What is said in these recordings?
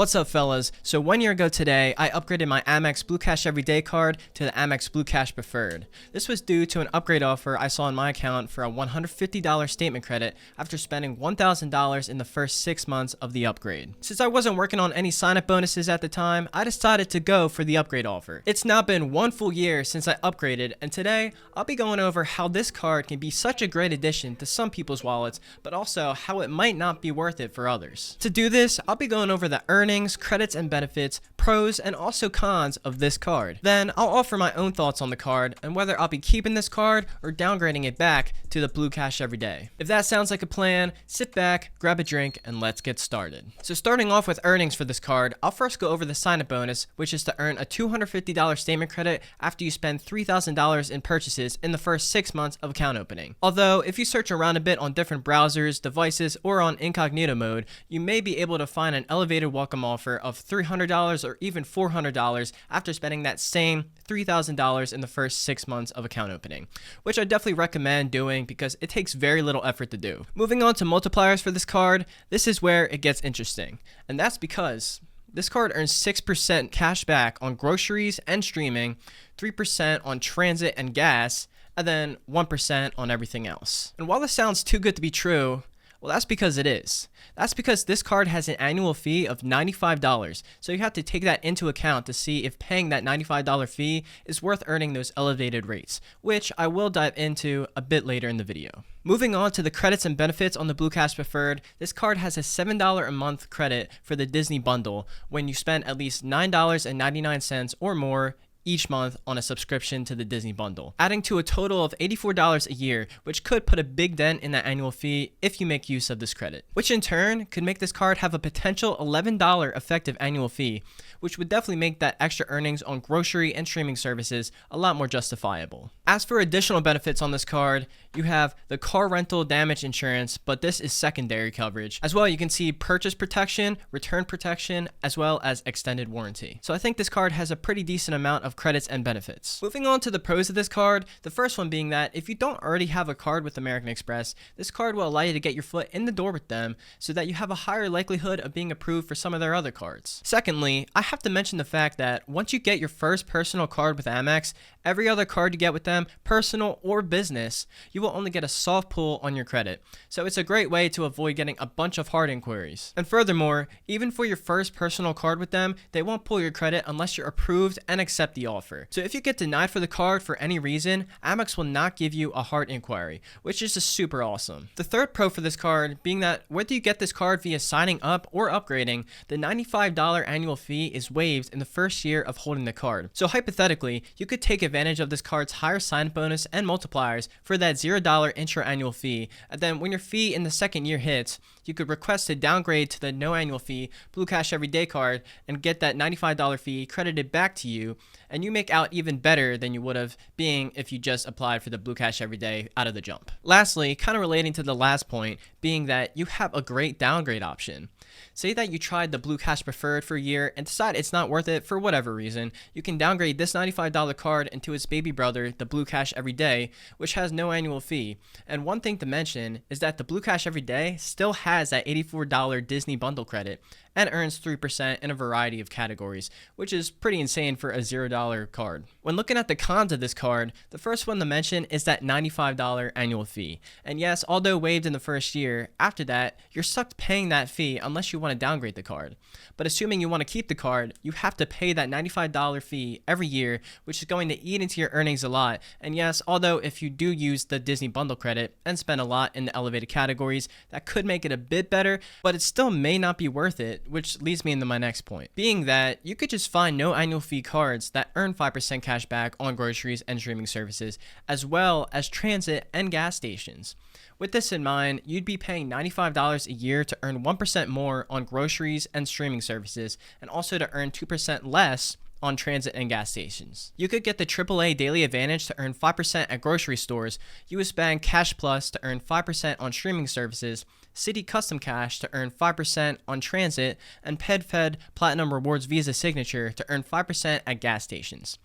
What's up, fellas? So 1 year ago today, I upgraded my Amex Blue Cash Everyday card to the Amex Blue Cash Preferred. This was due to an upgrade offer I saw in my account for a $150 statement credit after spending $1,000 in the first 6 months of the upgrade. Since I wasn't working on any sign-up bonuses at the time, I decided to go for the upgrade offer. It's now been 1 full year since I upgraded, and today I'll be going over how this card can be such a great addition to some people's wallets, but also how it might not be worth it for others. To do this, I'll be going over the earnings, credits and benefits, pros, and also cons of this card. Then I'll offer my own thoughts on the card and whether I'll be keeping this card or downgrading it back to the Blue Cash Everyday. If that sounds like a plan, sit back, grab a drink, and let's get started. So starting off with earnings for this card, I'll first go over the sign-up bonus, which is to earn a $250 statement credit after you spend $3,000 in purchases in the first 6 months of account opening. Although, if you search around a bit on different browsers, devices, or on incognito mode, you may be able to find an elevated welcome offer of $300 or even $400 after spending that same $3,000 in the first 6 months of account opening, which I definitely recommend doing because it takes very little effort to do. Moving on to multipliers for this card, this is where it gets interesting, and that's because this card earns 6% cash back on groceries and streaming, 3% on transit and gas, and then 1% on everything else. And while this sounds too good to be true, well, that's because it is. That's because this card has an annual fee of $95, so you have to take that into account to see if paying that $95 fee is worth earning those elevated rates, which I will dive into a bit later in the video. Moving on to the credits and benefits on the Blue Cash Preferred, this card has a $7 a month credit for the Disney bundle when you spend at least $9.99 or more each month on a subscription to the Disney bundle, adding to a total of $84 a year, which could put a big dent in that annual fee if you make use of this credit, which in turn could make this card have a potential $11 effective annual fee, which would definitely make that extra earnings on grocery and streaming services a lot more justifiable. As for additional benefits on this card, you have the car rental damage insurance, but this is secondary coverage. As well, you can see purchase protection, return protection, as well as extended warranty. So I think this card has a pretty decent amount of credits and benefits. Moving on to the pros of this card, the first one being that if you don't already have a card with American Express, this card will allow you to get your foot in the door with them so that you have a higher likelihood of being approved for some of their other cards. Secondly, I have to mention the fact that once you get your first personal card with Amex, every other card you get with them, personal or business, you will only get a soft pull on your credit. So it's a great way to avoid getting a bunch of hard inquiries. And furthermore, even for your first personal card with them, they won't pull your credit unless you're approved and accept the offer. So if you get denied for the card for any reason, Amex will not give you a hard inquiry, which is just super awesome. The third pro for this card being that whether you get this card via signing up or upgrading, the $95 annual fee is waived in the first year of holding the card. So hypothetically, you could take advantage of this card's higher sign-up bonus and multipliers for that $0 intro annual fee, and then when your fee in the second year hits, you could request to downgrade to the no annual fee Blue Cash Everyday card and get that $95 fee credited back to you, and you make out even better than you would have being if you just applied for the Blue Cash Everyday out of the jump. Lastly, kind of relating to the last point, being that you have a great downgrade option. Say that you tried the Blue Cash Preferred for a year and decide it's not worth it for whatever reason, you can downgrade this $95 card into its baby brother, the Blue Cash Everyday, which has no annual fee. And one thing to mention is that the Blue Cash Everyday still has that $84 Disney bundle credit and earns 3% in a variety of categories, which is pretty insane for a $0 card. When looking at the cons of this card, the first one to mention is that $95 annual fee. And yes, although waived in the first year, after that, you're stuck paying that fee unless you want to downgrade the card. But assuming you want to keep the card, you have to pay that $95 fee every year, which is going to eat into your earnings a lot. And yes, although if you do use the Disney bundle credit and spend a lot in the elevated categories, that could make it a bit better, but it still may not be worth it, which leads me into my next point, being that you could just find no annual fee cards that earn 5% cash back on groceries and streaming services, as well as transit and gas stations. With this in mind, you'd be paying $95 a year to earn 1% more on groceries and streaming services, and also to earn 2% less on transit and gas stations. You could get the AAA Daily Advantage to earn 5% at grocery stores, US Bank Cash Plus to earn 5% on streaming services, Citi Custom Cash to earn 5% on transit, and PedFed Platinum Rewards Visa Signature to earn 5% at gas stations.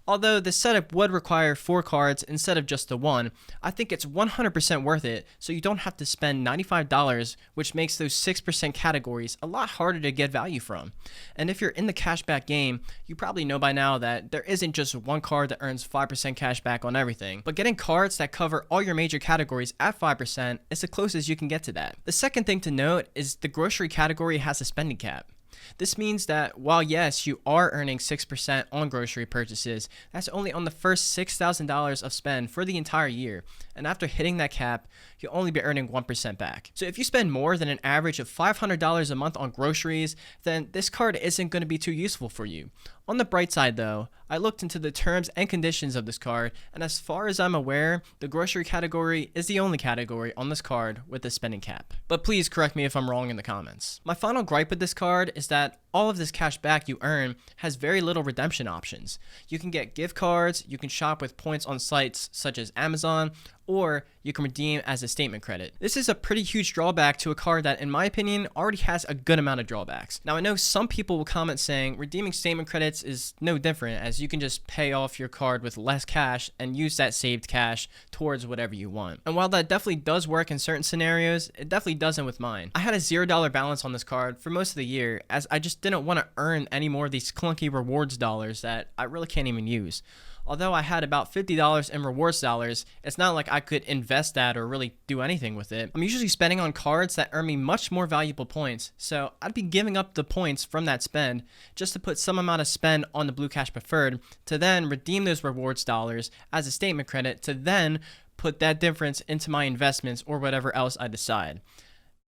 Although this setup would require 4 cards instead of just the one, I think it's 100% worth it so you don't have to spend $95, which makes those 6% categories a lot harder to get value from. And if you're in the cashback game, you probably know by now that there isn't just one card that earns 5% cashback on everything, but getting cards that cover all your major categories at 5% is the closest you can get to that. The second thing to note is the grocery category has a spending cap. This means that while yes, you are earning 6% on grocery purchases, that's only on the first $6,000 of spend for the entire year. And after hitting that cap, you'll only be earning 1% back. So if you spend more than an average of $500 a month on groceries, then this card isn't going to be too useful for you. On the bright side though, I looked into the terms and conditions of this card, and as far as I'm aware, the grocery category is the only category on this card with a spending cap. But please correct me if I'm wrong in the comments. My final gripe with this card is that all of this cash back you earn has very little redemption options. You can get gift cards, you can shop with points on sites such as Amazon, or you can redeem as a statement credit. This is a pretty huge drawback to a card that, in my opinion, already has a good amount of drawbacks. Now, I know some people will comment saying redeeming statement credits is no different, as you can just pay off your card with less cash and use that saved cash towards whatever you want. And while that definitely does work in certain scenarios, it definitely doesn't with mine. I had a $0 balance on this card for most of the year, as I just didn't want to earn any more of these clunky rewards dollars that I really can't even use. Although I had about $50 in rewards dollars, it's not like I could invest that or really do anything with it. I'm usually spending on cards that earn me much more valuable points, so I'd be giving up the points from that spend just to put some amount of spend on the Blue Cash Preferred to then redeem those rewards dollars as a statement credit to then put that difference into my investments or whatever else I decide.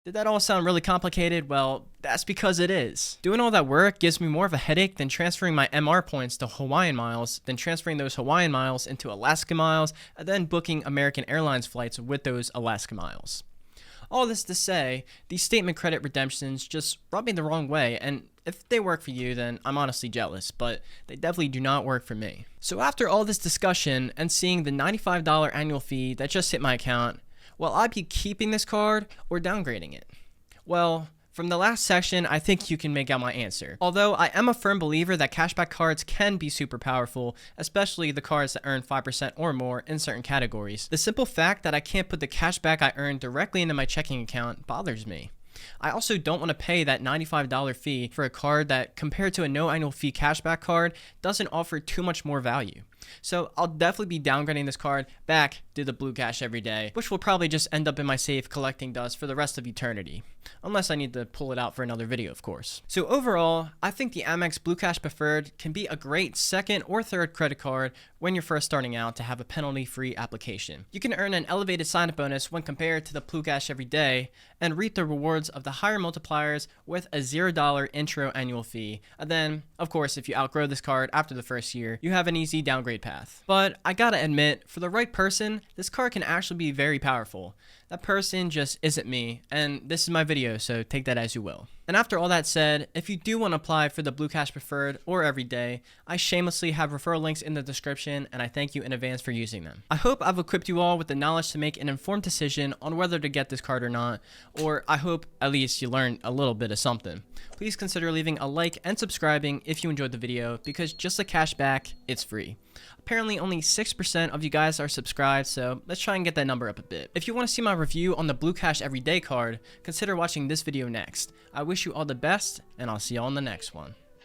Did that all sound really complicated? Well, that's because it is. Doing all that work gives me more of a headache than transferring my MR points to Hawaiian miles, then transferring those Hawaiian miles into Alaska miles, and then booking American Airlines flights with those Alaska miles. All this to say, these statement credit redemptions just rub me the wrong way, and if they work for you, then I'm honestly jealous, but they definitely do not work for me. So after all this discussion and seeing the $95 annual fee that just hit my account, will I be keeping this card or downgrading it? Well, from the last section, I think you can make out my answer. Although I am a firm believer that cashback cards can be super powerful, especially the cards that earn 5% or more in certain categories. The simple fact that I can't put the cashback I earn directly into my checking account bothers me. I also don't want to pay that $95 fee for a card that, compared to a no annual fee cashback card, doesn't offer too much more value. So I'll definitely be downgrading this card back to the Blue Cash every day, which will probably just end up in my safe collecting dust for the rest of eternity. Unless I need to pull it out for another video, of course. So overall, I think the Amex Blue Cash Preferred can be a great second or third credit card when you're first starting out to have a penalty-free application. You can earn an elevated sign-up bonus when compared to the Blue Cash every day and reap the rewards of the higher multipliers with a $0 intro annual fee. And then, of course, if you outgrow this card after the first year, you have an easy downgrade path. But I gotta admit, for the right person, this card can actually be very powerful. That person just isn't me, and this is my video, so take that as you will. And after all that said, if you do want to apply for the Blue Cash Preferred or Everyday, I shamelessly have referral links in the description, and I thank you in advance for using them. I hope I've equipped you all with the knowledge to make an informed decision on whether to get this card or not, or I hope at least you learned a little bit of something. Please consider leaving a like and subscribing if you enjoyed the video, because just like cashback, it's free. Apparently only 6% of you guys are subscribed, so let's try and get that number up a bit. If you want to see my review on the Blue Cash Everyday card, consider watching this video next. I wish you all the best, and I'll see you all in the next one.